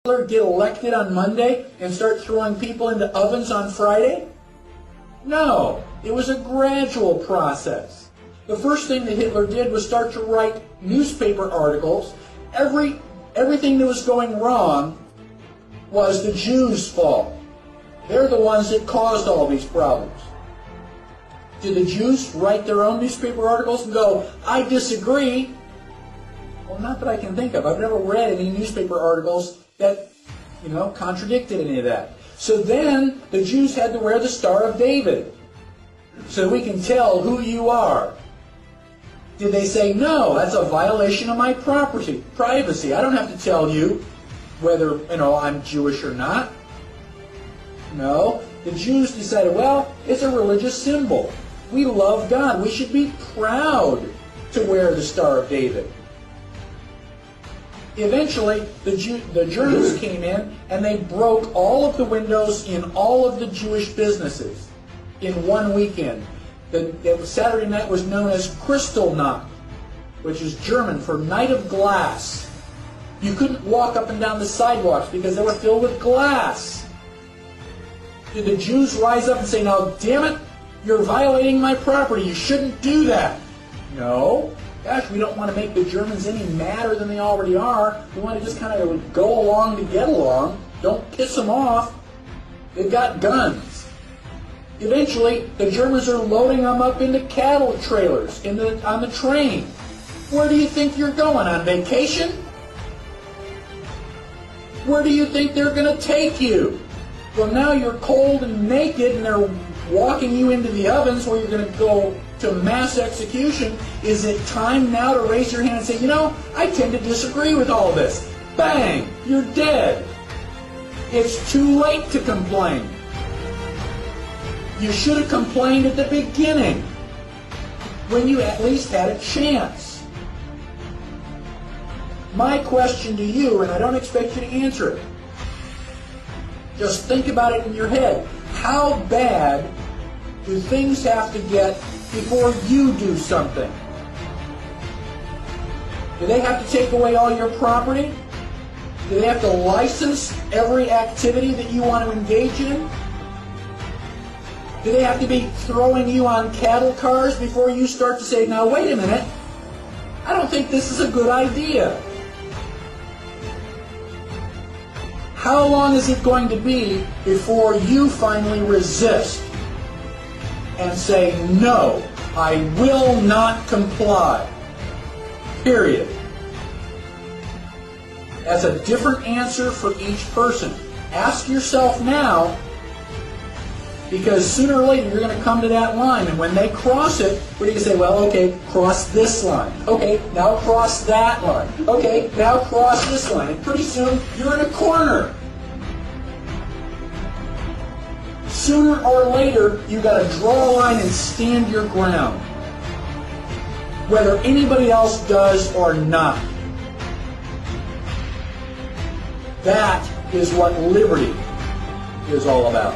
get elected on Monday and start throwing people into ovens on Friday? No, it was a gradual process. The first thing that Hitler did was start to write newspaper articles. Everything that was going wrong was the Jews' fault. They're the ones that caused all these problems. Did the Jews write their own newspaper articles and go, I disagree? Well, not that I can think of. I've never read any newspaper articles that, contradicted any of that. So then the Jews had to wear the Star of David so we can tell who you are. Did they say, no, that's a violation of my privacy. I don't have to tell you whether, I'm Jewish or not. No, the Jews decided, well, it's a religious symbol. We love God. We should be proud to wear the Star of David. Eventually, the Germans came in and they broke all of the windows in all of the Jewish businesses in one weekend. The Saturday night was known as Kristallnacht, which is German for Night of Glass. You couldn't walk up and down the sidewalks because they were filled with glass. Did the Jews rise up and say, now, damn it, you're violating my property, you shouldn't do that? No. Gosh, we don't want to make the Germans any madder than they already are. We want to just kind of go along to get along. Don't piss them off. They've got guns. Eventually, the Germans are loading them up into cattle trailers on the train. Where do you think you're going? On vacation? Where do you think they're going to take you? Well, now you're cold and naked and they're walking you into the ovens where you're going to go to mass execution. Is it time now to raise your hand and say, I tend to disagree with all this? Bang! You're dead. It's too late to complain. You should have complained at the beginning when you at least had a chance. My question to you, and I don't expect you to answer it, just think about it in your head. How bad do things have to get before you do something? Do they have to take away all your property? Do they have to license every activity that you want to engage in? Do they have to be throwing you on cattle cars before you start to say, now wait a minute, I don't think this is a good idea? How long is it going to be before you finally resist and say, no, I will not comply? Period. That's a different answer for each person. Ask yourself now, because sooner or later you're going to come to that line, and when they cross it, what do you say? Well, okay, cross this line. Okay, now cross that line. Okay, now cross this line. And pretty soon you're in a corner. Sooner or later, you've got to draw a line and stand your ground, whether anybody else does or not. That is what liberty is all about.